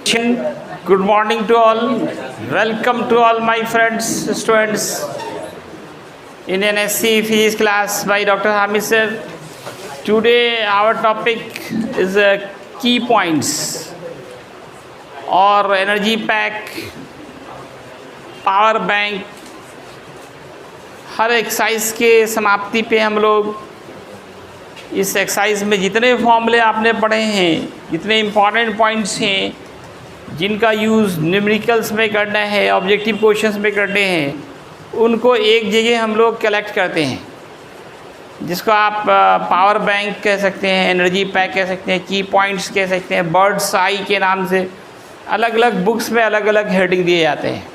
Good morning to all. Welcome to all my friends, students in NSC Physics class by Dr. Hamid sir. Today our topic is key points or energy pack, power bank. Her exercise के समाप्ति पे हम लोग इस exercise में जितने फॉर्मूले आपने पढ़े हैं, जितने इम्पॉर्टेंट पॉइंट्स हैं जिनका यूज़ न्यूमेरिकल्स में करना है, ऑब्जेक्टिव क्वेश्चंस में करने हैं, उनको एक जगह हम लोग कलेक्ट करते हैं, जिसको आप पावर बैंक कह सकते हैं, एनर्जी पैक कह सकते हैं, की पॉइंट्स कह सकते हैं, बर्ड्स आई के नाम से अलग अलग बुक्स में अलग अलग हेडिंग दिए जाते हैं.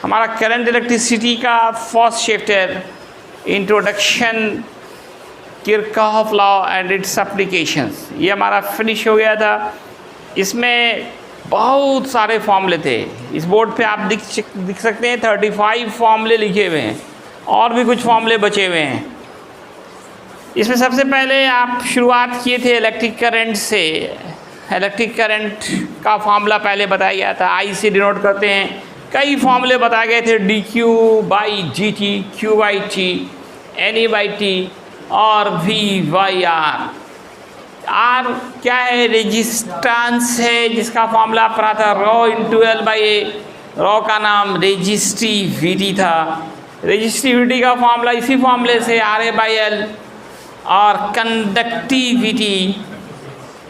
हमारा करंट इलेक्ट्रिसिटी का first chapter introduction Kirchhoff law and it's applications, ये हमारा फिनिश हो गया था. इसमें बहुत सारे फॉर्मूले थे. इस बोर्ड पे आप दिख सकते हैं 35 फॉर्मूले लिखे हुए हैं और भी कुछ फॉर्मूले बचे हुए हैं. इसमें सबसे पहले आप शुरुआत किए थे इलेक्ट्रिक करंट से. इलेक्ट्रिक करंट का फॉर्मूला पहले बताया गया था, आई से डिनोट करते हैं. कई फॉर्मूले बताए गए थे, D Q by G T, Q by T, N E by T और वी बाई आर. आर क्या है? रेजिस्टेंस है, जिसका फॉर्मूला पढ़ा था rho into L by A. Rho का नाम रेजिस्टिविटी था. रेजिस्टिविटी का फॉर्मूला इसी फॉर्मूले से आर ए बाई एल. और कंडक्टिविटी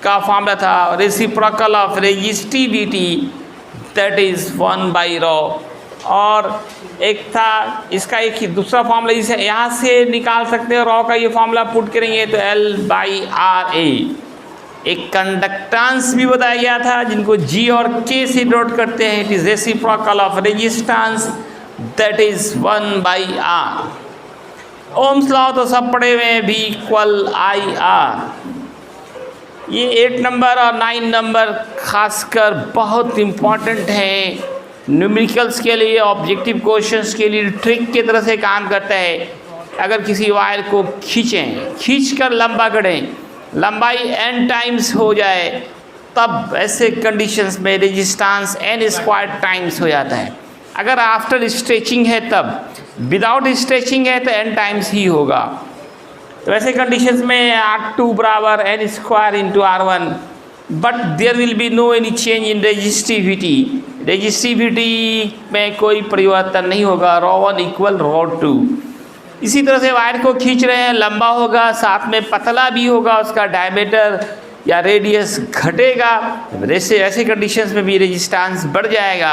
का फॉर्मूला था reciprocal of resistivity, that is 1 by raw. और एक था इसका एक ही दूसरा फॉर्मूला, इसे यहाँ से निकाल सकते हैं. रॉ का ये फॉर्मूला पुट करेंगे तो एल बाई आर ए. एक कंडक्टेंस भी बताया गया था, जिनको जी और के से नोट करते हैं. It is reciprocal of resistance, that is 1 by R. Ohm's law तो सब पढ़े हुए हैं, V इक्वल आई आर. ये 8 नंबर और 9 नंबर खासकर बहुत इम्पॉर्टेंट है न्यूमेरिकल्स के लिए, ऑब्जेक्टिव क्वेश्चंस के लिए. ट्रिक की तरह से काम करता है. अगर किसी वायर को खींचकर लंबा करें, लंबाई n टाइम्स हो जाए, तब ऐसे कंडीशंस में रेजिस्टेंस n स्क्वायर टाइम्स हो जाता है. अगर आफ्टर स्ट्रेचिंग है तब, विदाउट स्ट्रेचिंग है तो n टाइम्स ही होगा. तो ऐसे कंडीशंस में R2 बराबर n square into R1, but there will be no any change in resistivity. Resistivity में कोई परिवर्तन नहीं होगा. Rho 1 equal rho 2. इसी तरह से वायर को खींच रहे हैं, लंबा होगा, साथ में पतला भी होगा, उसका डायमीटर या रेडियस घटेगा. ऐसे कंडीशंस में भी रेजिस्टेंस बढ़ जाएगा.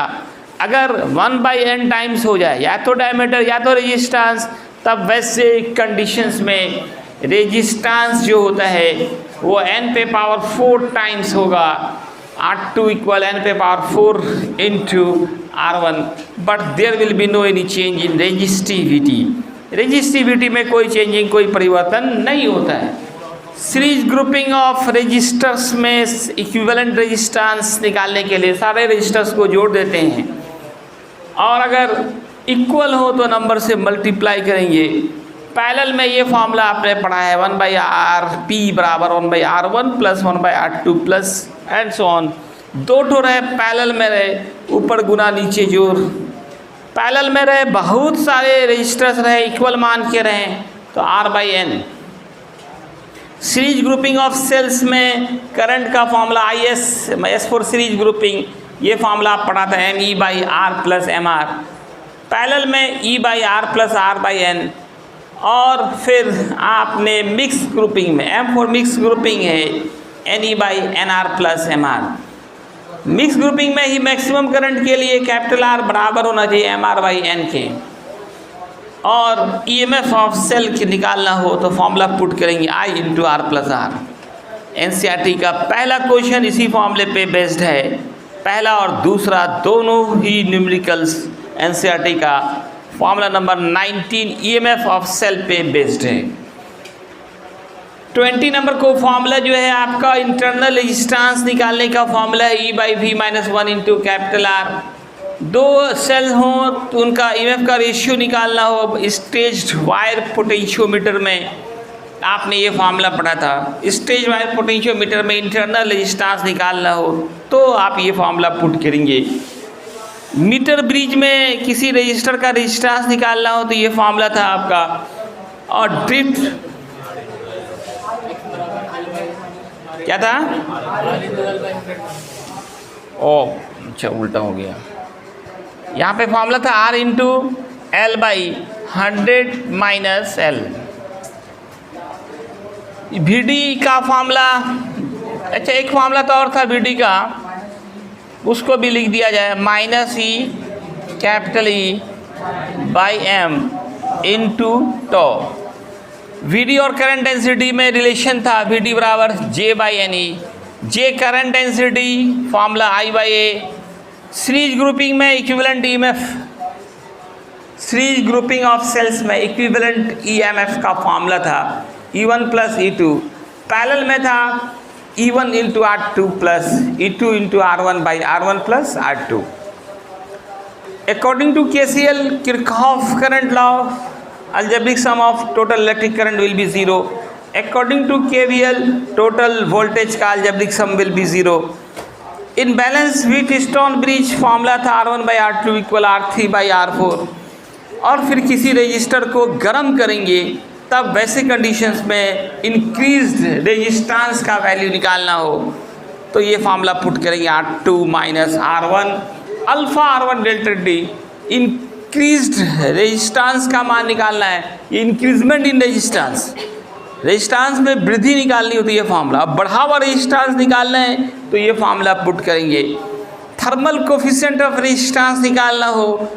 अगर 1 बाई n टाइम्स हो जाए, या तो डायमीटर या तो रेजिस्टेंस, तब वैसे कंडीशंस में रेजिस्टेंस जो होता है वो n पे पावर 4 टाइम्स होगा. R2 इक्वल n पे power 4 into R1, but there will be no any change in resistivity. Resistivity में कोई चेंजिंग, कोई परिवर्तन नहीं होता है. सीरीज ग्रुपिंग ऑफ रजिस्टर्स में इक्विवेलेंट रेजिस्टेंस निकालने के लिए सारे रजिस्टर्स को जोड़ देते हैं, और अगर इक्वल हो तो नंबर से मल्टीप्लाई करेंगे. पैरेलल में ये फॉर्मूला आपने पढ़ा है, 1 बाई आर पी बराबर 1 by R1 plus 1 by R2 plus and so on. 2 ठो रहे, पैरेलल में रहे, ऊपर गुना नीचे जोड़. पैरेलल में रहे, बहुत सारे रजिस्टर्स रहे, इक्वल मान के रहे, तो R by N. Series grouping of cells में करंट का formula S for series grouping, ये फॉर्मूला आप पढ़ा था M E by R plus M R. Parallel में E by R plus R by N. और फिर आपने मिक्स ग्रुपिंग में एम फॉर मिक्स ग्रुपिंग है N E by N R plus M R. Mix grouping में ही maximum current के लिए कैपिटल आर बराबर होना चाहिए एम आर बाई एन के. और ईएमएफ ऑफ सेल की निकालना हो तो फॉर्मूला पुट करेंगे I into R plus R. NCERT का पहला क्वेश्चन इसी फॉर्मूले पे बेस्ड है. पहला और दूसरा दोनों ही न्यूमेरिकल्स एनसीईआरटी का formula number 19 EMF of cell पे बेस्ड है. 20 नंबर को फॉर्मूला जो है आपका इंटरनल रेजिस्टेंस निकालने का फॉर्मूला है E by V minus 1 into capital R. 2 cell हों तो उनका ईएमएफ का रेशियो निकालना हो स्टेज्ड वायर पोटेंशियोमीटर में, आपने ये फार्मूला पढ़ा था, स्टेज वाइज पोटेंशियोमीटर में इंटरनल रेजिस्टेंस निकालना हो तो आप ये फार्मूला पुट करेंगे। मीटर ब्रिज में किसी रजिस्टर का रेजिस्टेंस निकालना हो तो ये फार्मूला था आपका। और ड्रिफ्ट क्या था? ओ अच्छा उल्टा हो गया। यहाँ पे फार्मूला था R into L by 100 minus L. VD का फार्मूला, अच्छा एक फार्मूला तो और था VD का, उसको भी लिख दिया जाए, minus E capital E by M into tau. VD और करंट डेंसिटी में रिलेशन था VD बराबर J by N E. J current density formula I by A. Series grouping में equivalent EMF, series grouping of cells में equivalent EMF का formula था E1 plus E2। Parallel में था E1 into R2 plus E2 into R1 by R1 plus R2। According to KCL Kirchhoff current law, algebraic sum of total electric current will be 0. According to KVL total voltage का algebraic sum will be 0. In balance Wheatstone bridge formula था R1 by R2 equal R3 by R4। और फिर किसी register को गर्म करेंगे तब वैसे कंडीशंस में इंक्रीज्ड रेजिस्टेंस का वैल्यू निकालना हो तो ये फार्मूला पुट करेंगे R2 minus R1 alpha R1 delta D. Increased resistance का मान निकालना है, इंक्रीजमेंट इन रेजिस्टेंस, रेजिस्टेंस में वृद्धि निकालनी होती है फार्मूला। अब बढ़ा हुआ रेजिस्टेंस निकालना है तो ये फार्मूला पुट करेंगे। थर्मल कोफिशिएंट ऑफ रेजिस्टेंस निकालना हो,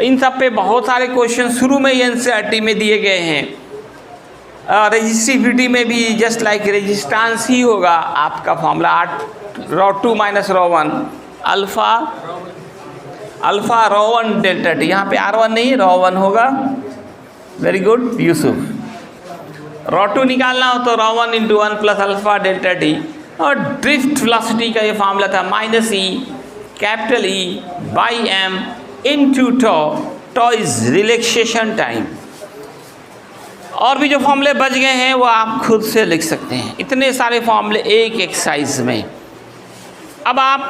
इन सब पे बहुत सारे क्वेश्चन शुरू में NCERT में दिए गए हैं। रेजिस्टिविटी में भी जस्ट लाइक रेजिस्टेंस ही होगा आपका formula ρ2 minus ρ1 alpha ρ1 delta T. यहाँ पे R1 नहीं ρ1 होगा। Very good Yusuf. ρ2 निकालना हो तो ρ1 into 1 plus alpha delta T. और ड्रिफ्ट वेलोसिटी का ये फार्मूला था minus E capital E by M into tau. Tau is relaxation time. और भी जो फॉर्मूले बच गए हैं वो आप खुद से लिख सकते हैं। इतने सारे फॉर्मूले एक एक्सरसाइज में। अब आप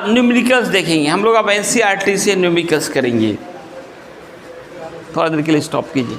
न्यूमेरिकल्स देखेंगे, हम लोग अब NCERT से न्यूमेरिकल्स करेंगे। थोड़ा देर के लिए स्टॉप कीजिए।